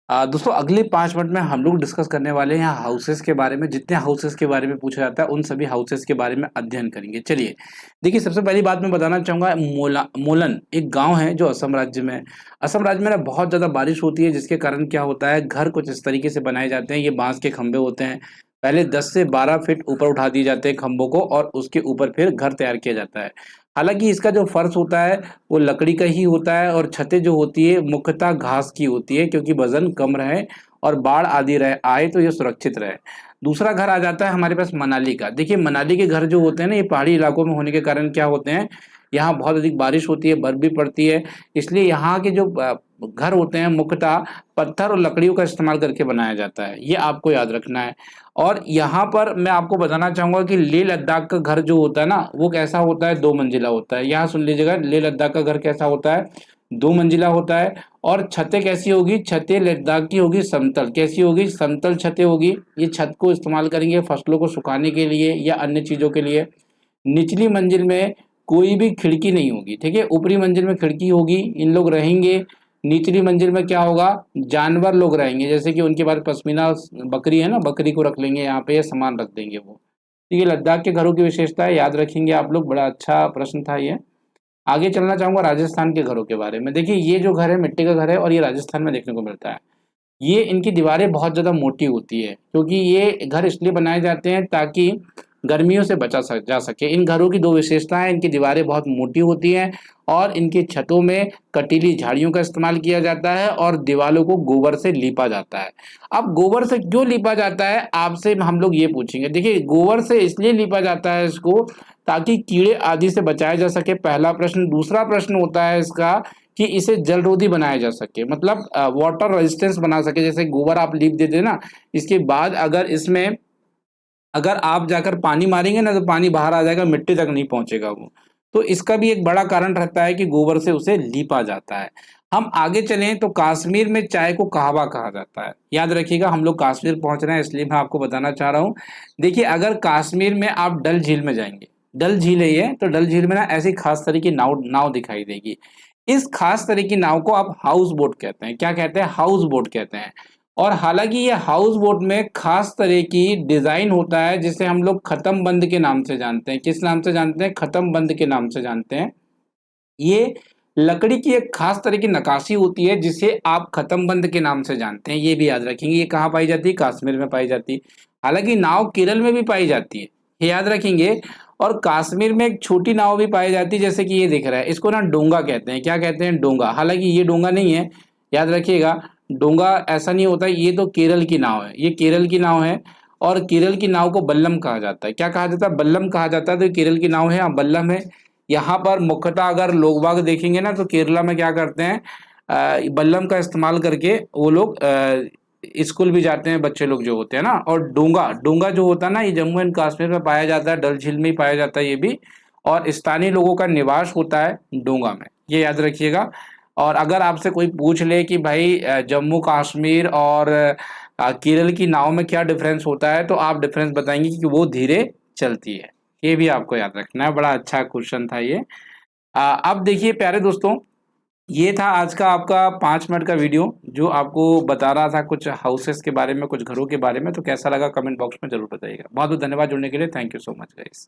दोस्तों अगले 5 मिनट में हम लोग डिस्कस करने वाले हैं हाउसेस के बारे में। जितने हाउसेस के बारे में पूछा जाता है उन सभी हाउसेस के बारे में अध्ययन करेंगे। चलिए देखिए, सबसे पहली बात मैं बताना चाहूँगा, मोलन एक गांव है जो असम राज्य में है। असम राज्य में ना बहुत ज़्यादा बारिश होती है, जिसके कारण क्या होता है, घर कुछ इस तरीके से बनाए जाते हैं। ये बांस के खंभे होते हैं, पहले 10 से 12 फीट ऊपर उठा दिए जाते हैं खंभों को, और उसके ऊपर फिर घर तैयार किया जाता है। हालांकि इसका जो फर्श होता है वो लकड़ी का ही होता है, और छतें जो होती है मुख्यतः घास की होती है, क्योंकि वजन कम रहे और बाढ़ आदि रहे आए तो ये सुरक्षित रहे। दूसरा घर आ जाता है हमारे पास मनाली का। देखिए मनाली के घर जो होते हैं ना, ये पहाड़ी इलाकों में होने के कारण क्या होते हैं, यहाँ बहुत अधिक बारिश होती है, बर्फ भी पड़ती है। इसलिए यहाँ के जो घर होते हैं मुख्यतः पत्थर और लकड़ियों का इस्तेमाल करके बनाया जाता है, ये आपको याद रखना है। और यहाँ पर मैं आपको बताना चाहूंगा कि लेह लद्दाख का घर जो होता है ना, वो कैसा होता है, 2 मंजिला होता है। यहाँ सुन लीजिएगा, लेह लद्दाख का घर कैसा होता है, 2 मंजिला होता है। और छतें कैसी होगी, छतें लद्दाख की होगी समतल। कैसी होगी, समतल छतें होगी। ये छत को इस्तेमाल करेंगे फसलों को सुखाने के लिए या अन्य चीज़ों के लिए। निचली मंजिल में कोई भी खिड़की नहीं होगी, ठीक है, ऊपरी मंजिल में खिड़की होगी, इन लोग रहेंगे। निचली मंजिल में क्या होगा, जानवर लोग रहेंगे, जैसे कि उनके पास पश्मीना बकरी है ना, बकरी को रख लेंगे यहाँ पे, ये सामान रख देंगे वो। ठीक है, लद्दाख के घरों की विशेषता है, याद रखेंगे आप लोग, बड़ा अच्छा प्रश्न था ये। आगे चलना चाहूंगा राजस्थान के घरों के बारे में। देखिए ये जो घर है मिट्टी का घर है, और ये राजस्थान में देखने को मिलता है। ये इनकी दीवारें बहुत ज़्यादा मोटी होती है, क्योंकि ये घर इसलिए बनाए जाते हैं ताकि गर्मियों से जा सके। इन घरों की 2 विशेषताएं, इनकी दीवारें बहुत मोटी होती हैं, और इनकी छतों में कटीली झाड़ियों का इस्तेमाल किया जाता है, और दीवारों को गोबर से लीपा जाता है। अब गोबर से क्यों लीपा जाता है, आपसे हम लोग ये पूछेंगे। देखिए गोबर से इसलिए लीपा जाता है इसको, ताकि कीड़े आदि से बचाया जा सके, पहला प्रश्न। दूसरा प्रश्न होता है इसका कि इसे जलरोधी बनाया जा सके, मतलब वाटर रेजिस्टेंस बना सके। जैसे गोबर आप लीप देते हैं ना, इसके बाद अगर इसमें अगर आप जाकर पानी मारेंगे ना, तो पानी बाहर आ जाएगा, मिट्टी तक नहीं पहुंचेगा वो। तो इसका भी एक बड़ा कारण रहता है कि गोबर से उसे लीपा जाता है। हम आगे चलें तो कश्मीर में चाय को कहवा कहा जाता है। याद रखिएगा, हम लोग कश्मीर पहुंच रहे हैं, इसलिए मैं आपको बताना चाह रहा हूँ। देखिए अगर कश्मीर में आप डल झील में जाएंगे, डल झील है ये, तो डल झील में ना ऐसी खास तरह की नाव नाव दिखाई देगी। इस खास तरह की नाव को आप हाउस बोट कहते हैं। क्या कहते हैं, हाउस बोट कहते हैं। और हालांकि ये हाउस बोट में खास तरह की डिजाइन होता है, जिसे हम लोग खत्म बंद के नाम से जानते हैं। किस नाम से जानते हैं, खत्म बंद के नाम से जानते हैं। ये लकड़ी की एक खास तरह की नक्काशी होती है, जिसे आप खत्म बंद के नाम से जानते हैं। ये भी याद रखेंगे, ये कहाँ पाई जाती है, कश्मीर में पाई जाती है। हालांकि नाव केरल में भी पाई जाती है, ये याद रखेंगे। और कश्मीर में एक छोटी नाव भी पाई जाती है, जैसे कि ये दिख रहा है, इसको ना डोंगा कहते हैं। क्या कहते हैं, डोंगा। हालांकि ये डोंगा नहीं है, याद रखिएगा। डोंगा ऐसा नहीं होता, ये तो केरल की नाव है, ये केरल की नाव है। और केरल की नाव को बल्लम कहा जाता है। क्या कहा जाता है, बल्लम कहा जाता है। तो ये केरल की नाव है, हाँ बल्लम है। यहाँ पर मुख्यतः अगर लोग बाग देखेंगे ना, तो केरला में क्या करते हैं, बल्लम का इस्तेमाल करके वो लोग स्कूल भी जाते हैं, बच्चे लोग जो होते हैं ना। और डोंगा डोंगा जो होता है ना, ये जम्मू एंड कश्मीर में पाया जाता है, डल झील में ही पाया जाता है ये भी। और स्थानीय लोगों का निवास होता है डोंगा में, ये याद रखिएगा। और अगर आपसे कोई पूछ ले कि भाई जम्मू कश्मीर और केरल की नाव में क्या डिफरेंस होता है, तो आप डिफरेंस बताएंगे कि वो धीरे चलती है। ये भी आपको याद रखना है, बड़ा अच्छा क्वेश्चन था ये। अब देखिए प्यारे दोस्तों, ये था आज का आपका 5 मिनट का वीडियो, जो आपको बता रहा था कुछ हाउसेस के बारे में, कुछ घरों के बारे में। तो कैसा लगा कमेंट बॉक्स में जरूर बताइएगा। बहुत बहुत धन्यवाद जुड़ने के लिए, thank you so much guys.